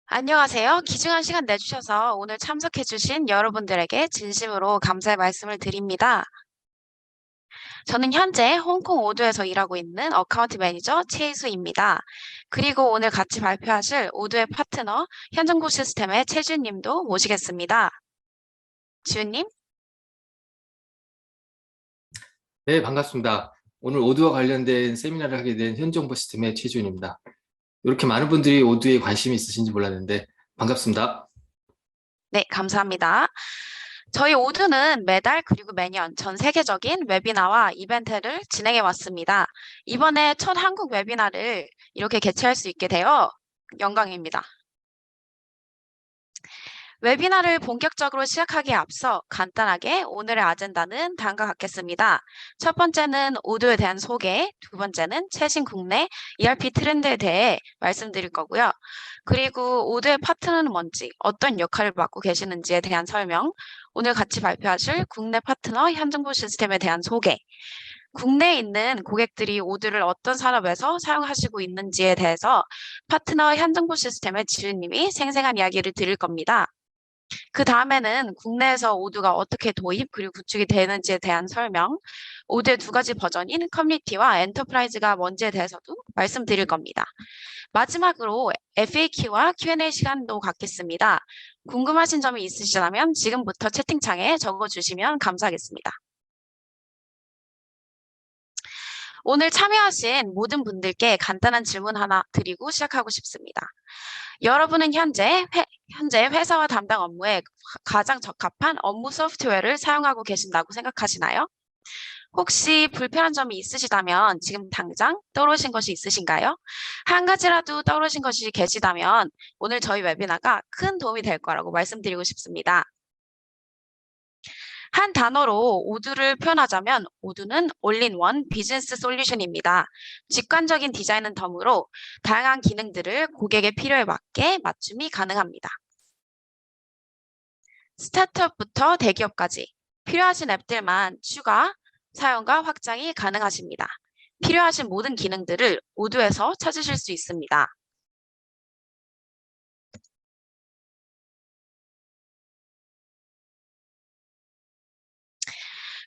안녕하세요. 귀중한 시간 내주셔서 오늘 참석해주신 여러분들에게 진심으로 감사의 말씀을 드립니다. 저는 현재 홍콩 오드에서 일하고 있는 어카운트 매니저 최희수입니다. 그리고 오늘 같이 발표하실 오드의 파트너 현정보 시스템의 최준님도 모시겠습니다. 지훈님? 네, 반갑습니다. 오늘 오드와 관련된 세미나를 하게 된 현정보 시스템의 최지훈입니다. 이렇게 많은 분들이 오드에 관심이 있으신지 몰랐는데 반갑습니다. 네, 감사합니다. 저희 오드는 매달 그리고 매년 전 세계적인 웨비나와 이벤트를 진행해 왔습니다. 이번에 첫 한국 웨비나를 이렇게 개최할 수 있게 되어 영광입니다. 웨비나를 본격적으로 시작하기에 앞서 간단하게 오늘의 아젠다는 다음과 같겠습니다. 첫 번째는 오드에 대한 소개, 두 번째는 최신 국내 ERP 트렌드에 대해 말씀드릴 거고요. 그리고 오드의 파트너는 뭔지, 어떤 역할을 맡고 계시는지에 대한 설명, 오늘 같이 발표하실 국내 파트너 현정보 시스템에 대한 소개, 국내에 있는 고객들이 오드를 어떤 산업에서 사용하시고 있는지에 대해서 파트너 현정보 시스템의 지은님이 생생한 이야기를 드릴 겁니다. 그 다음에는 국내에서 오드가 어떻게 도입 그리고 구축이 되는지에 대한 설명, 오드의 두 가지 버전인 커뮤니티와 엔터프라이즈가 뭔지에 대해서도 말씀드릴 겁니다. 마지막으로 FAQ와 Q&A 시간도 갖겠습니다. 궁금하신 점이 있으시다면 지금부터 채팅창에 적어주시면 감사하겠습니다. 오늘 참여하신 모든 분들께 간단한 질문 하나 드리고 시작하고 싶습니다. 여러분은 현재 회사와 담당 업무에 가장 적합한 업무 소프트웨어를 사용하고 계신다고 생각하시나요? 혹시 불편한 점이 있으시다면 지금 당장 떠오르신 것이 있으신가요? 한 가지라도 떠오르신 것이 계시다면 오늘 저희 웨비나가 큰 도움이 될 거라고 말씀드리고 싶습니다. 한 단어로 오드를 표현하자면 오드는 올인원 비즈니스 솔루션입니다. 직관적인 디자인은 덤으로 다양한 기능들을 고객의 필요에 맞게 맞춤이 가능합니다. 스타트업부터 대기업까지 필요하신 앱들만 추가, 사용과 확장이 가능하십니다. 필요하신 모든 기능들을 오드에서 찾으실 수 있습니다.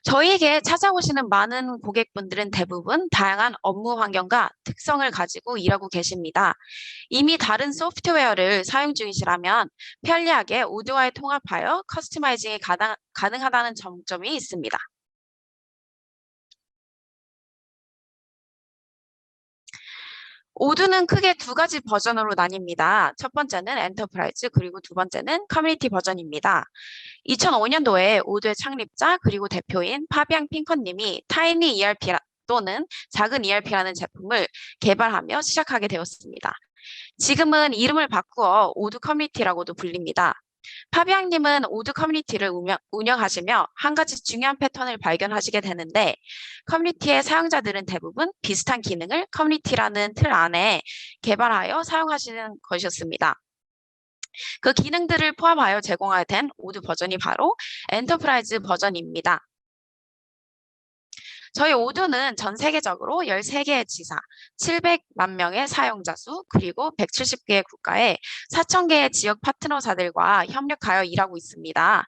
저희에게 찾아오시는 많은 고객분들은 대부분 다양한 업무 환경과 특성을 가지고 일하고 계십니다. 이미 다른 소프트웨어를 사용 중이시라면 편리하게 오드와의 통합하여 커스터마이징이 가능하다는 장점이 있습니다. 오드는 크게 두 가지 버전으로 나뉩니다. 첫 번째는 엔터프라이즈 그리고 두 번째는 커뮤니티 버전입니다. 2005년도에 오드의 창립자 그리고 대표인 파비앙 핑커님이 타이니 ERP 또는 작은 ERP라는 제품을 개발하며 시작하게 되었습니다. 지금은 이름을 바꾸어 오드 커뮤니티라고도 불립니다. 파비앙님은 오드 커뮤니티를 운영하시며 한 가지 중요한 패턴을 발견하시게 되는데 커뮤니티의 사용자들은 대부분 비슷한 기능을 커뮤니티라는 틀 안에 개발하여 사용하시는 것이었습니다. 그 기능들을 포함하여 제공하게 된 오드 버전이 바로 엔터프라이즈 버전입니다. 저희 오드는 전 세계적으로 13개의 지사, 700만 명의 사용자 수, 그리고 170개의 국가에 4,000개의 지역 파트너사들과 협력하여 일하고 있습니다.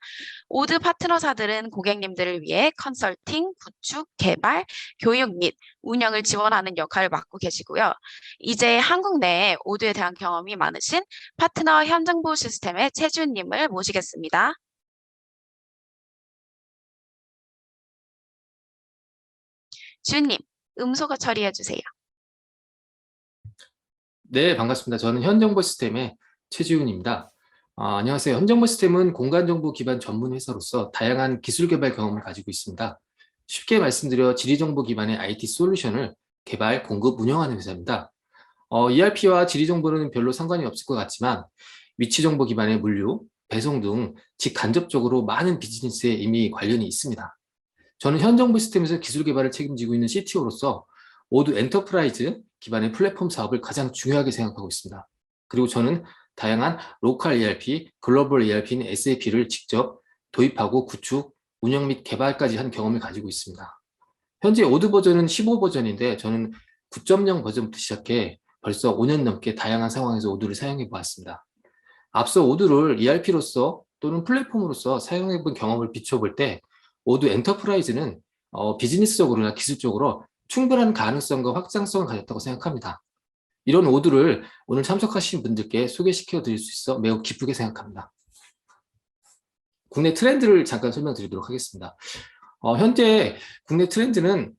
오드 파트너사들은 고객님들을 위해 컨설팅, 구축, 개발, 교육 및 운영을 지원하는 역할을 맡고 계시고요. 이제 한국 내에 오드에 대한 경험이 많으신 파트너 현정보 시스템의 최준님을 모시겠습니다. 주님, 음소거 처리해 주세요. 네, 반갑습니다. 저는 현정보 시스템의 최지훈입니다. 안녕하세요. 현정보 시스템은 공간정보 기반 전문 회사로서 다양한 기술 개발 경험을 가지고 있습니다. 쉽게 말씀드려 지리정보 기반의 IT 솔루션을 개발, 공급, 운영하는 회사입니다. ERP와 지리정보는 별로 상관이 없을 것 같지만 위치정보 기반의 물류, 배송 등 직간접적으로 많은 비즈니스에 이미 관련이 있습니다. 저는 현 정부 시스템에서 기술 개발을 책임지고 있는 CTO로서 모두 엔터프라이즈 기반의 플랫폼 사업을 가장 중요하게 생각하고 있습니다. 그리고 저는 다양한 로컬 ERP, 글로벌 ERP인 SAP를 직접 도입하고 구축, 운영 및 개발까지 한 경험을 가지고 있습니다. 현재 오드 버전은 15 버전인데 저는 9.0 버전부터 시작해 벌써 5년 넘게 다양한 상황에서 오드를 사용해 보았습니다. 앞서 오두를 ERP로서 또는 플랫폼으로서 사용해본 경험을 비춰볼 때 오두 엔터프라이즈는 비즈니스적으로나 기술적으로 충분한 가능성과 확장성을 가졌다고 생각합니다. 이런 오두를 오늘 참석하신 분들께 소개시켜 드릴 수 있어 매우 기쁘게 생각합니다. 국내 트렌드를 잠깐 설명드리도록 하겠습니다. 현재 국내 트렌드는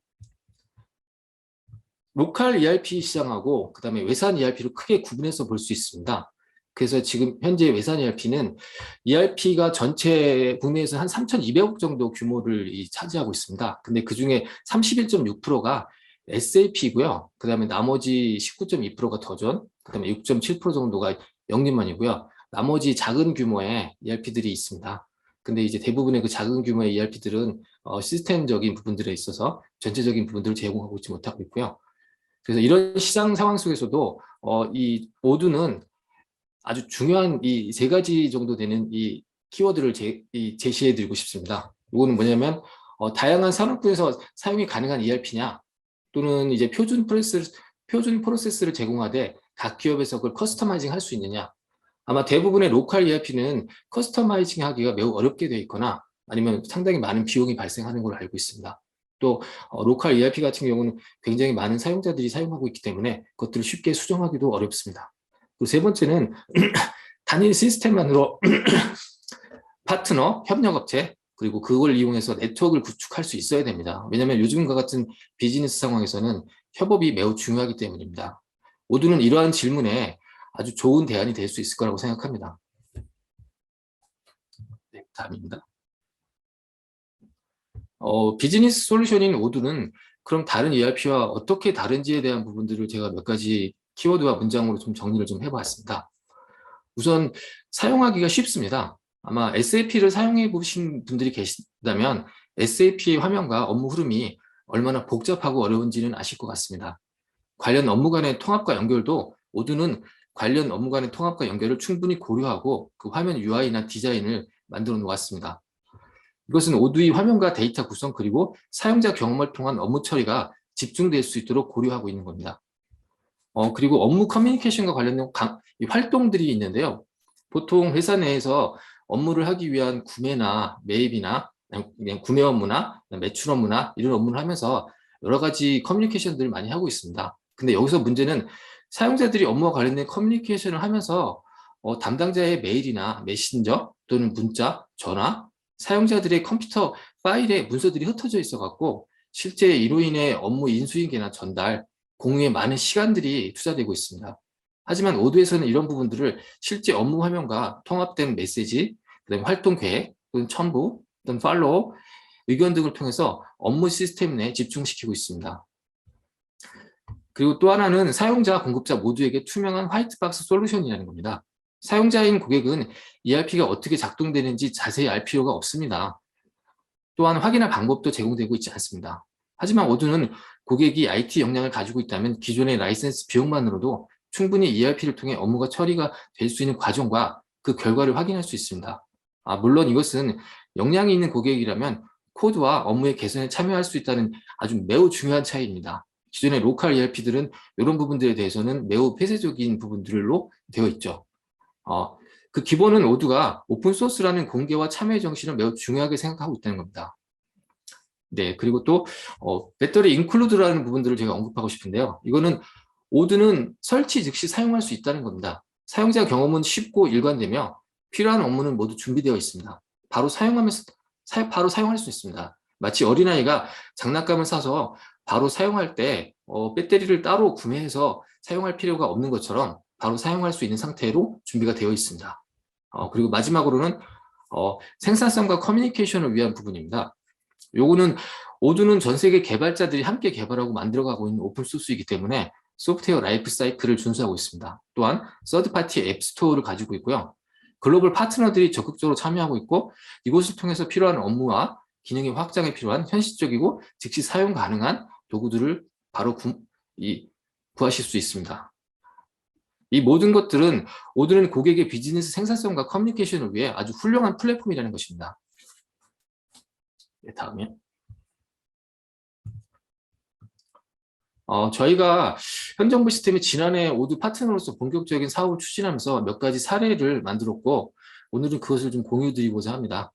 로컬 ERP 시장하고 그다음에 외산 ERP로 크게 구분해서 볼 수 있습니다. 그래서 지금 현재 외산 ERP는 ERP가 전체 국내에서 한 3,200억 정도 규모를 차지하고 있습니다. 근데 그중에 31.6%가 SAP이고요. 그다음에 나머지 19.2%가 더존, 그다음에 6.7% 정도가 영림원이고요. 나머지 작은 규모의 ERP들이 있습니다. 근데 이제 대부분의 그 작은 규모의 ERP들은 시스템적인 부분들에 있어서 전체적인 부분들을 제공하고 있지 못하고 있고요. 그래서 이런 시장 상황 속에서도 이 오두는 아주 중요한 이 세 가지 정도 되는 이 키워드를 제시해 드리고 싶습니다. 이거는 뭐냐면 다양한 산업군에서 사용이 가능한 ERP냐 또는 이제 표준 프로세스를 제공하되 각 기업에서 그걸 커스터마이징 할 수 있느냐. 아마 대부분의 로컬 ERP는 커스터마이징 하기가 매우 어렵게 되어 있거나 아니면 상당히 많은 비용이 발생하는 걸로 알고 있습니다. 또 로컬 ERP 같은 경우는 굉장히 많은 사용자들이 사용하고 있기 때문에 그것들을 쉽게 수정하기도 어렵습니다. 그리고 세 번째는 단일 시스템만으로 파트너, 협력업체, 그리고 그걸 이용해서 네트워크를 구축할 수 있어야 됩니다. 왜냐하면 요즘과 같은 비즈니스 상황에서는 협업이 매우 중요하기 때문입니다. 모두는 이러한 질문에 아주 좋은 대안이 될 수 있을 거라고 생각합니다. 네, 다음입니다. 비즈니스 솔루션인 오두는 그럼 다른 ERP와 어떻게 다른지에 대한 부분들을 제가 몇 가지 키워드와 문장으로 좀 정리를 좀 해봤습니다. 우선 사용하기가 쉽습니다. 아마 SAP를 사용해 보신 분들이 계시다면 SAP의 화면과 업무 흐름이 얼마나 복잡하고 어려운지는 아실 것 같습니다. 관련 업무 간의 통합과 연결도 오두는 관련 업무 간의 통합과 연결을 충분히 고려하고 그 화면 UI나 디자인을 만들어 놓았습니다. 이것은 오두의 화면과 데이터 구성 그리고 사용자 경험을 통한 업무 처리가 집중될 수 있도록 고려하고 있는 겁니다. 그리고 업무 커뮤니케이션과 관련된 활동들이 있는데요. 보통 회사 내에서 업무를 하기 위한 구매나 매입이나 그냥 구매 업무나 매출 업무나 이런 업무를 하면서 여러 가지 커뮤니케이션들을 많이 하고 있습니다. 근데 여기서 문제는 사용자들이 업무와 관련된 커뮤니케이션을 하면서 담당자의 메일이나 메신저 또는 문자, 전화, 사용자들의 컴퓨터 파일에 문서들이 흩어져 있어 갖고 실제 이로 인해 업무 인수인계나 전달, 공유에 많은 시간들이 투자되고 있습니다. 하지만 오두에서는 이런 부분들을 실제 업무 화면과 통합된 메시지, 그다음에 활동 계획, 또는 첨부, 또는 팔로우, 의견 등을 통해서 업무 시스템 내에 집중시키고 있습니다. 그리고 또 하나는 사용자, 공급자 모두에게 투명한 화이트박스 솔루션이라는 겁니다. 사용자인 고객은 ERP가 어떻게 작동되는지 자세히 알 필요가 없습니다. 또한 확인할 방법도 제공되고 있지 않습니다. 하지만 오두는 고객이 IT 역량을 가지고 있다면 기존의 라이센스 비용만으로도 충분히 ERP를 통해 업무가 처리가 될 수 있는 과정과 그 결과를 확인할 수 있습니다. 물론 이것은 역량이 있는 고객이라면 코드와 업무의 개선에 참여할 수 있다는 아주 매우 중요한 차이입니다. 기존의 로컬 ERP들은 이런 부분들에 대해서는 매우 폐쇄적인 부분들로 되어 있죠. 그 기본은 오두가 오픈소스라는 공개와 참여의 정신을 매우 중요하게 생각하고 있다는 겁니다. 네, 그리고 또 배터리 인클루드라는 부분들을 제가 언급하고 싶은데요. 이거는 오두는 설치 즉시 사용할 수 있다는 겁니다. 사용자 경험은 쉽고 일관되며 필요한 업무는 모두 준비되어 있습니다. 바로 사용할 수 있습니다. 마치 어린아이가 장난감을 사서 바로 사용할 때 배터리를 따로 구매해서 사용할 필요가 없는 것처럼 바로 사용할 수 있는 상태로 준비가 되어 있습니다. 그리고 마지막으로는 생산성과 커뮤니케이션을 위한 부분입니다. 요거는 오두는 전 세계 개발자들이 함께 개발하고 만들어가고 있는 오픈소스이기 때문에 소프트웨어 라이프 사이클을 준수하고 있습니다. 또한 서드파티 앱 스토어를 가지고 있고요. 글로벌 파트너들이 적극적으로 참여하고 있고 이곳을 통해서 필요한 업무와 기능의 확장에 필요한 현실적이고 즉시 사용 가능한 도구들을 바로 구하실 수 있습니다. 이 모든 것들은 오두는 고객의 비즈니스 생산성과 커뮤니케이션을 위해 아주 훌륭한 플랫폼이라는 것입니다. 네, 다음에 저희가 현정부 시스템이 지난해 오드 파트너로서 본격적인 사업을 추진하면서 몇 가지 사례를 만들었고, 오늘은 그것을 좀 공유드리고자 합니다.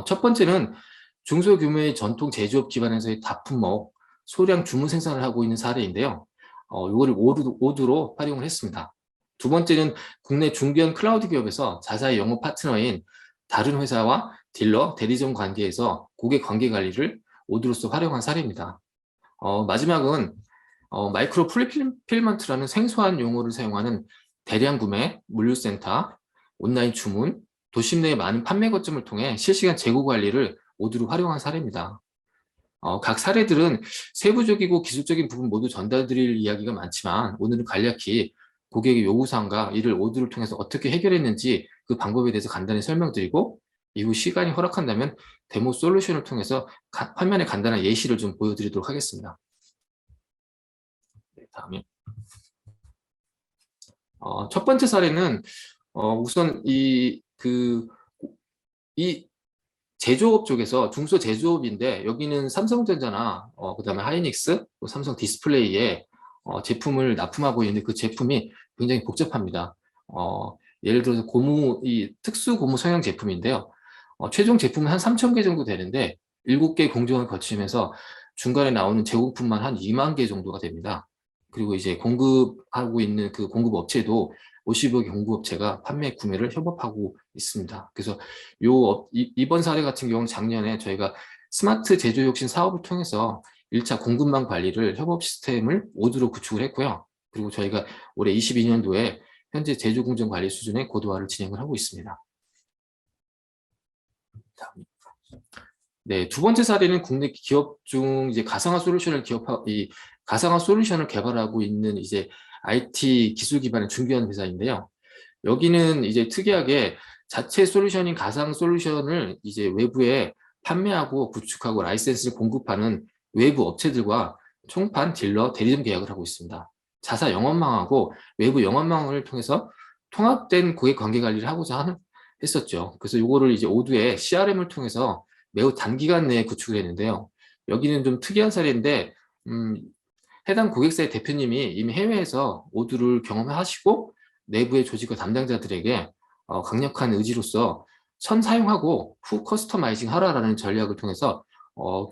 첫 번째는 중소규모의 전통 제조업 기반에서의 납품목, 소량 주문 생산을 하고 있는 사례인데요. 이거를 오드로 활용을 했습니다. 두 번째는 국내 중견 클라우드 기업에서 자사의 영업 파트너인 다른 회사와 딜러, 대리점 관계에서 고객 관계 관리를 오드로서 활용한 사례입니다. 마지막은 마이크로 풀필먼트라는 생소한 용어를 사용하는 대량 구매, 물류센터, 온라인 주문, 도심 내의 많은 판매 거점을 통해 실시간 재고 관리를 오드로 활용한 사례입니다. 각 사례들은 세부적이고 기술적인 부분 모두 전달드릴 이야기가 많지만 오늘은 간략히 고객의 요구사항과 이를 오드를 통해서 어떻게 해결했는지 그 방법에 대해서 간단히 설명드리고 이후 시간이 허락한다면 데모 솔루션을 통해서 화면에 간단한 예시를 좀 보여드리도록 하겠습니다. 네, 다음에 첫 번째 사례는 우선 이 제조업 쪽에서 중소 제조업인데 여기는 삼성전자나 그다음에 하이닉스, 또 삼성 디스플레이에 제품을 납품하고 있는데 그 제품이 굉장히 복잡합니다. 예를 들어서 특수 고무 성형 제품인데요. 최종 제품은 한 3,000개 정도 되는데 7개 공정을 거치면서 중간에 나오는 제공품만 한 2만 개 정도가 됩니다. 그리고 이제 공급하고 있는 그 공급 업체도 50여 개 공급업체가 판매 구매를 협업하고 있습니다. 그래서 이번 사례 같은 경우는 작년에 저희가 스마트 제조혁신 사업을 통해서 1차 공급망 관리를 협업 시스템을 오드로 구축을 했고요. 그리고 저희가 올해 22년도에 현재 제조 공정 관리 수준의 고도화를 진행을 하고 있습니다. 네, 두 번째 사례는 국내 기업 중 이제 가상화 솔루션을 개발하고 있는 이제 IT 기술 기반의 중견 회사인데요. 여기는 이제 특이하게 자체 솔루션인 가상 솔루션을 이제 외부에 판매하고 구축하고 라이센스를 공급하는 외부 업체들과 총판, 딜러, 대리점 계약을 하고 있습니다. 자사 영업망하고 외부 영업망을 통해서 통합된 고객 관계 관리를 하고자 했었죠. 그래서 이거를 이제 오드의 CRM을 통해서 매우 단기간 내에 구축을 했는데요. 여기는 좀 특이한 사례인데 해당 고객사의 대표님이 이미 해외에서 오드를 경험하시고 내부의 조직과 담당자들에게 강력한 의지로서 선 사용하고 후 커스터마이징 하라라는 전략을 통해서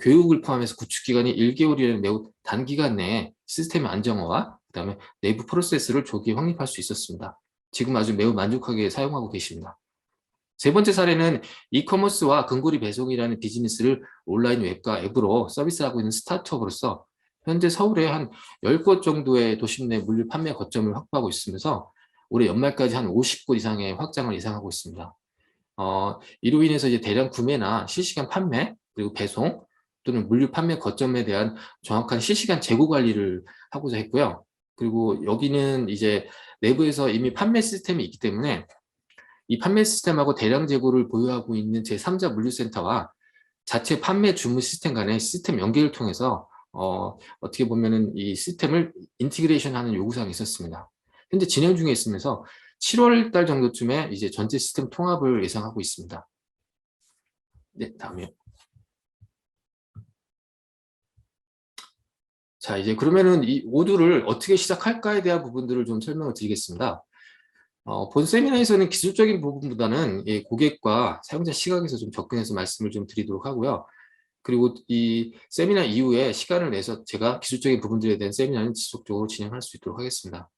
교육을 포함해서 구축 기간이 1개월이라는 매우 단기간 내에 시스템의 안정화와 그다음에 내부 프로세스를 조기에 확립할 수 있었습니다. 지금 아주 매우 만족하게 사용하고 계십니다. 세 번째 사례는 이커머스와 근거리 배송이라는 비즈니스를 온라인 웹과 앱으로 서비스하고 있는 스타트업으로서 현재 서울에 한 10곳 정도의 도심 내 물류 판매 거점을 확보하고 있으면서 올해 연말까지 한 50곳 이상의 확장을 예상하고 있습니다. 이로 인해서 이제 대량 구매나 실시간 판매, 그리고 배송, 또는 물류 판매 거점에 대한 정확한 실시간 재고 관리를 하고자 했고요. 그리고 여기는 이제 내부에서 이미 판매 시스템이 있기 때문에 이 판매 시스템하고 대량 재고를 보유하고 있는 제3자 물류센터와 자체 판매 주문 시스템 간의 시스템 연계를 통해서 어떻게 보면은 이 시스템을 인티그레이션하는 요구사항이 있었습니다. 현재 진행 중에 있으면서 7월 달 정도쯤에 이제 전체 시스템 통합을 예상하고 있습니다. 네, 다음이요. 자, 이제 그러면은 이 오드를 어떻게 시작할까에 대한 부분들을 좀 설명을 드리겠습니다. 본 세미나에서는 기술적인 부분보다는 고객과 사용자 시각에서 좀 접근해서 말씀을 좀 드리도록 하고요. 그리고 이 세미나 이후에 시간을 내서 제가 기술적인 부분들에 대한 세미나는 지속적으로 진행할 수 있도록 하겠습니다.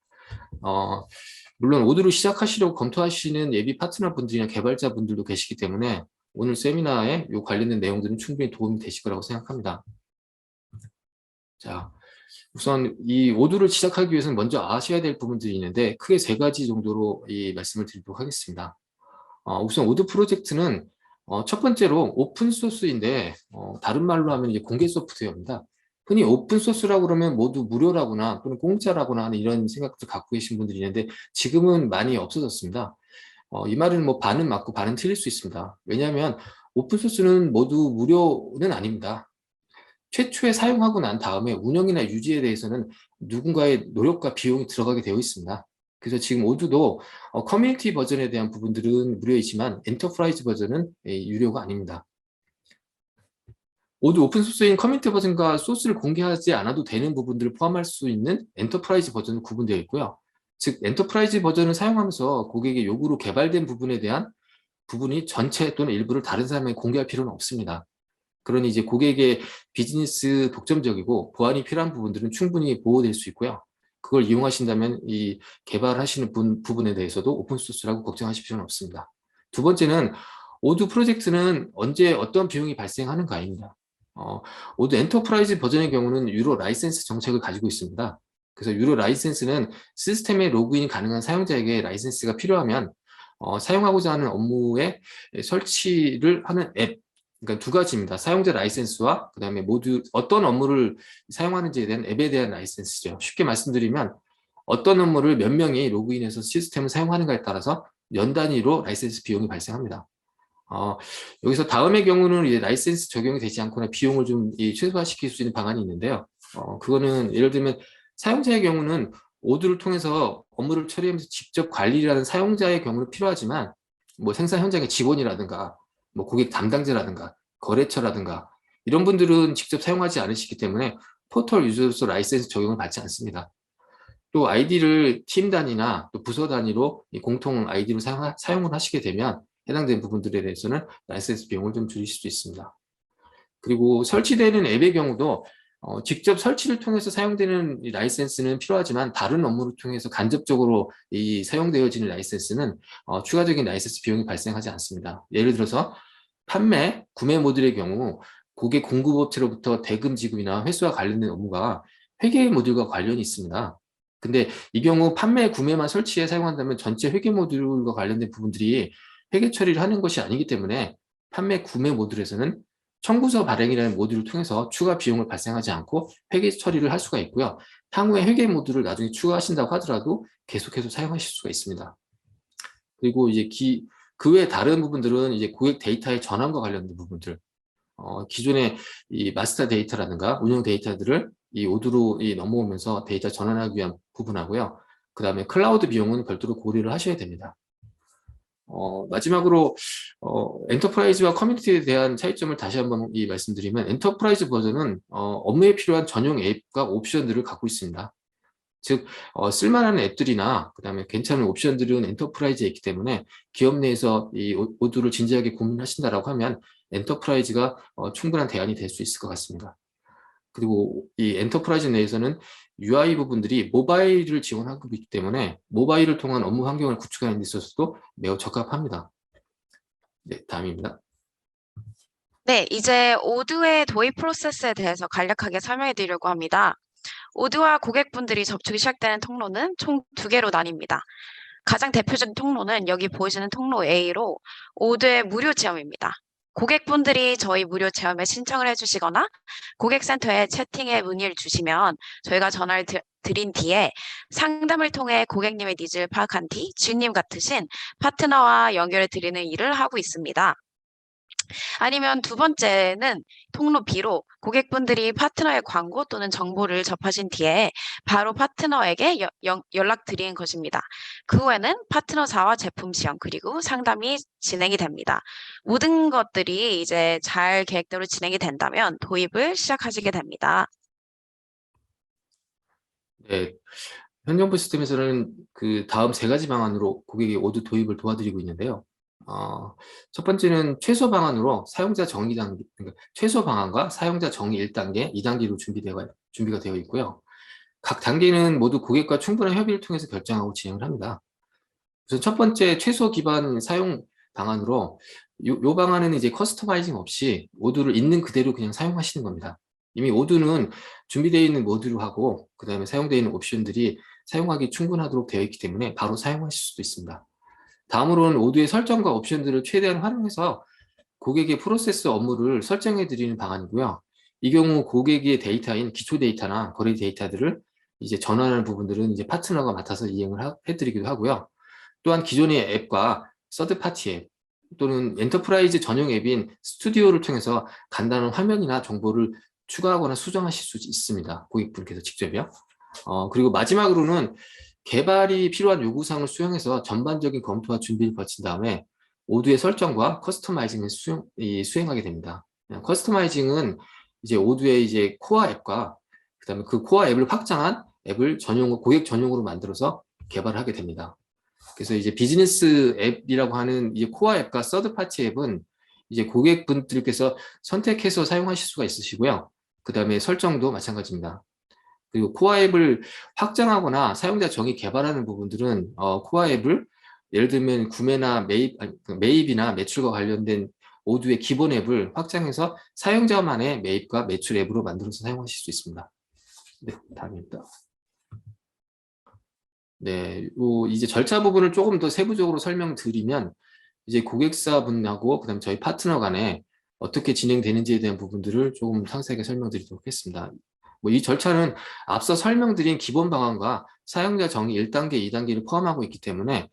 물론 오드를 시작하시려고 검토하시는 예비 파트너 분들이나 개발자 분들도 계시기 때문에 오늘 세미나에 이 관련된 내용들은 충분히 도움이 되실 거라고 생각합니다. 자, 우선 이 오드를 시작하기 위해서는 먼저 아셔야 될 부분들이 있는데 크게 3가지 정도로 말씀을 드리도록 하겠습니다. 우선 오드 프로젝트는 첫 번째로 오픈 소스인데 다른 말로 하면 이제 공개 소프트웨어입니다. 흔히 오픈 소스라고 그러면 모두 무료라거나 또는 공짜라거나 하는 이런 생각들 갖고 계신 분들이 있는데 지금은 많이 없어졌습니다. 이 말은 뭐 반은 맞고 반은 틀릴 수 있습니다. 왜냐하면 오픈 소스는 모두 무료는 아닙니다. 최초에 사용하고 난 다음에 운영이나 유지에 대해서는 누군가의 노력과 비용이 들어가게 되어 있습니다. 그래서 지금 오드도 커뮤니티 버전에 대한 부분들은 무료이지만 엔터프라이즈 버전은 유료가 아닙니다. 모두 오픈소스인 커뮤니티 버전과 소스를 공개하지 않아도 되는 부분들을 포함할 수 있는 엔터프라이즈 버전은 구분되어 있고요. 즉, 엔터프라이즈 버전을 사용하면서 고객의 요구로 개발된 부분에 대한 부분이 전체 또는 일부를 다른 사람에게 공개할 필요는 없습니다. 그러니 이제 고객의 비즈니스 독점적이고 보안이 필요한 부분들은 충분히 보호될 수 있고요. 그걸 이용하신다면 이 개발하시는 부분에 대해서도 오픈소스라고 걱정하실 필요는 없습니다. 두 번째는 오두 프로젝트는 언제 어떤 비용이 발생하는가입니다. 오두 엔터프라이즈 버전의 경우는 유로 라이센스 정책을 가지고 있습니다. 그래서 유로 라이센스는 시스템에 로그인 가능한 사용자에게 라이센스가 필요하면 사용하고자 하는 업무에 설치를 하는 앱, 그러니까 두 가지입니다. 사용자 라이센스와 그다음에 모두 어떤 업무를 사용하는지에 대한 앱에 대한 라이센스죠. 쉽게 말씀드리면 어떤 업무를 몇 명이 로그인해서 시스템을 사용하는가에 따라서 연 단위로 라이센스 비용이 발생합니다. 여기서 다음의 경우는 이제 라이센스 적용이 되지 않거나 비용을 좀 최소화시킬 수 있는 방안이 있는데요. 그거는 예를 들면 사용자의 경우는 오두를 통해서 업무를 처리하면서 직접 관리를 하는 사용자의 경우는 필요하지만 뭐 생산 현장의 직원이라든가 뭐 고객 담당자라든가 거래처라든가 이런 분들은 직접 사용하지 않으시기 때문에 포털 유저로서 라이센스 적용을 받지 않습니다. 또 아이디를 팀 단위나 또 부서 단위로 공통 아이디로 사용을 하시게 되면 해당되는 부분들에 대해서는 라이센스 비용을 좀 줄이실 수 있습니다. 그리고 설치되는 앱의 경우도 직접 설치를 통해서 사용되는 이 라이센스는 필요하지만 다른 업무를 통해서 간접적으로 이 사용되어지는 라이센스는 추가적인 라이센스 비용이 발생하지 않습니다. 예를 들어서 판매, 구매 모듈의 경우 고객 공급업체로부터 대금 지급이나 회수와 관련된 업무가 회계 모듈과 관련이 있습니다. 근데 이 경우 판매, 구매만 설치해 사용한다면 전체 회계 모듈과 관련된 부분들이 회계 처리를 하는 것이 아니기 때문에 판매, 구매 모듈에서는 청구서 발행이라는 모듈을 통해서 추가 비용을 발생하지 않고 회계 처리를 할 수가 있고요. 향후에 회계 모듈을 나중에 추가하신다고 하더라도 계속해서 사용하실 수가 있습니다. 그리고 이제 그 외 다른 부분들은 이제 고객 데이터의 전환과 관련된 부분들, 기존의 이 마스터 데이터라든가 운영 데이터들을 이 오두로 넘어오면서 데이터 전환하기 위한 부분하고요. 그 다음에 클라우드 비용은 별도로 고려를 하셔야 됩니다. 마지막으로 엔터프라이즈와 커뮤니티에 대한 차이점을 다시 한번 말씀드리면 엔터프라이즈 버전은 업무에 필요한 전용 앱과 옵션들을 갖고 있습니다. 즉 쓸만한 앱들이나 그다음에 괜찮은 옵션들은 엔터프라이즈에 있기 때문에 기업 내에서 이 오두를 진지하게 고민하신다라고 하면 엔터프라이즈가 충분한 대안이 될 수 있을 것 같습니다. 그리고 이 엔터프라이즈 내에서는 UI 부분들이 모바일을 지원하고 있기 때문에 모바일을 통한 업무 환경을 구축하는 데 있어서도 매우 적합합니다. 네, 다음입니다. 네, 이제 오드의 도입 프로세스에 대해서 간략하게 설명해 드리려고 합니다. 오드와 고객분들이 접촉이 시작되는 통로는 총 두 개로 나뉩니다. 가장 대표적인 통로는 여기 보이시는 통로 A로 오드의 무료 체험입니다. 고객분들이 저희 무료 체험에 신청을 해주시거나 고객센터에 채팅에 문의를 주시면 저희가 전화를 드린 뒤에 상담을 통해 고객님의 니즈를 파악한 뒤 주인님 같으신 파트너와 연결해 드리는 일을 하고 있습니다. 아니면 두 번째는 통로 B로 고객분들이 파트너의 광고 또는 정보를 접하신 뒤에 바로 파트너에게 연락드리는 것입니다. 그 후에는 파트너사와 제품 시험 그리고 상담이 진행이 됩니다. 모든 것들이 이제 잘 계획대로 진행이 된다면 도입을 시작하시게 됩니다. 네, 현정부 시스템에서는 그 다음 세 가지 방안으로 고객의 오드 도입을 도와드리고 있는데요. 첫 번째는 최소 방안으로 사용자 정의 단계, 그러니까 최소 방안과 사용자 정의 1단계, 2단계로 준비가 되어 있고요. 각 단계는 모두 고객과 충분한 협의를 통해서 결정하고 진행을 합니다. 우선 첫 번째 최소 기반 사용 방안으로 요 방안은 이제 커스터마이징 없이 오두를 있는 그대로 그냥 사용하시는 겁니다. 이미 오두는 준비되어 있는 모듈하고 그 다음에 사용되어 있는 옵션들이 사용하기 충분하도록 되어 있기 때문에 바로 사용하실 수도 있습니다. 다음으로는 오두의 설정과 옵션들을 최대한 활용해서 고객의 프로세스 업무를 설정해 드리는 방안이고요. 이 경우 고객의 데이터인 기초 데이터나 거래 데이터들을 이제 전환하는 부분들은 이제 파트너가 맡아서 이행을 해드리기도 하고요. 또한 기존의 앱과 서드 파티 앱 또는 엔터프라이즈 전용 앱인 스튜디오를 통해서 간단한 화면이나 정보를 추가하거나 수정하실 수 있습니다. 고객분께서 직접요. 그리고 마지막으로는 개발이 필요한 요구사항을 수용해서 전반적인 검토와 준비를 거친 다음에 오두의 설정과 커스터마이징을 수행하게 됩니다. 커스터마이징은 이제 오두의 이제 코어 앱과 그다음에 그 코어 앱을 확장한 앱을 고객 전용으로 만들어서 개발을 하게 됩니다. 그래서 이제 비즈니스 앱이라고 하는 이제 코어 앱과 서드 파티 앱은 이제 고객분들께서 선택해서 사용하실 수가 있으시고요. 그다음에 설정도 마찬가지입니다. 그리고 코어 앱을 확장하거나 사용자 정의 개발하는 부분들은 코어 앱을 예를 들면 구매나 매입이나 매출과 관련된 모두의 기본 앱을 확장해서 사용자만의 매입과 매출 앱으로 만들어서 사용하실 수 있습니다. 네, 다음입니다. 네, 이제 절차 부분을 조금 더 세부적으로 설명드리면 이제 고객사분하고 그다음 저희 파트너 간에 어떻게 진행되는지에 대한 부분들을 조금 상세하게 설명드리도록 하겠습니다. 뭐 이 절차는 앞서 설명드린 기본 방안과 사용자 정의 1단계, 2단계를 포함하고 있기 때문에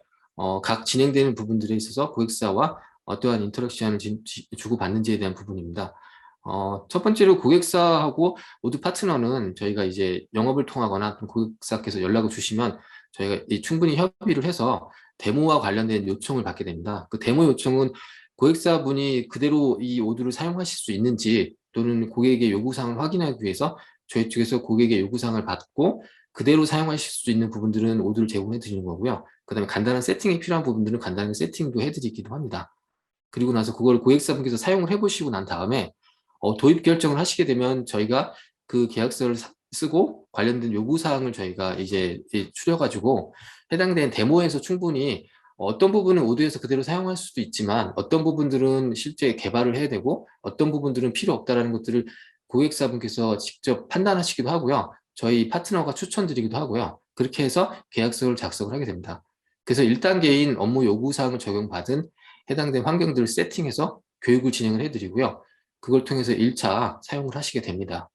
각 진행되는 부분들에 있어서 고객사와 어떠한 인터랙션을 주고받는지에 대한 부분입니다. 첫 번째로 고객사하고 모두 파트너는 저희가 이제 영업을 통하거나 고객사께서 연락을 주시면 저희가 충분히 협의를 해서 데모와 관련된 요청을 받게 됩니다. 그 데모 요청은 고객사분이 그대로 이 오두를 사용하실 수 있는지 또는 고객의 요구사항을 확인하기 위해서 저희 측에서 고객의 요구사항을 받고 그대로 사용하실 수 있는 부분들은 오두를 제공해 드리는 거고요. 그 다음에 간단한 세팅이 필요한 부분들은 간단한 세팅도 해드리기도 합니다. 그리고 나서 그걸 고객사분께서 사용을 해보시고 난 다음에 도입 결정을 하시게 되면 저희가 그 계약서를 쓰고 관련된 요구사항을 저희가 이제 추려가지고 해당된 데모에서 충분히 어떤 부분은 오드에서 그대로 사용할 수도 있지만 어떤 부분들은 실제 개발을 해야 되고 어떤 부분들은 필요 없다라는 것들을 고객사분께서 직접 판단하시기도 하고요. 저희 파트너가 추천드리기도 하고요. 그렇게 해서 계약서를 작성을 하게 됩니다. 그래서 1단계인 업무 요구사항을 적용받은 해당된 환경들을 세팅해서 교육을 진행을 해드리고요. 그걸 통해서 1차 사용을 하시게 됩니다.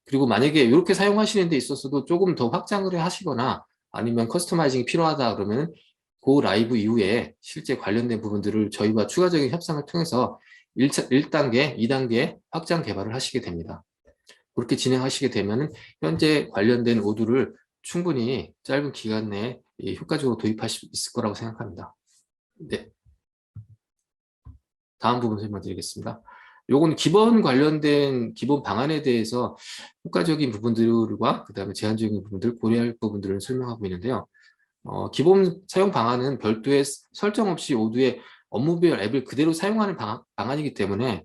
그리고 만약에 이렇게 사용하시는 데 있어서도 조금 더 확장을 하시거나 아니면 커스터마이징이 필요하다 그러면 그 라이브 이후에 실제 관련된 부분들을 저희와 추가적인 협상을 통해서 1단계, 2단계 확장 개발을 하시게 됩니다. 그렇게 진행하시게 되면 현재 관련된 오두를 충분히 짧은 기간 내에 효과적으로 도입하실 수 있을 거라고 생각합니다. 네. 다음 부분 설명드리겠습니다. 요건 기본 관련된 기본 방안에 대해서 효과적인 부분들과 그다음에 제한적인 부분들, 고려할 부분들을 설명하고 있는데요. 기본 사용 방안은 별도의 설정 없이 오두의 업무별 앱을 그대로 사용하는 방안이기 때문에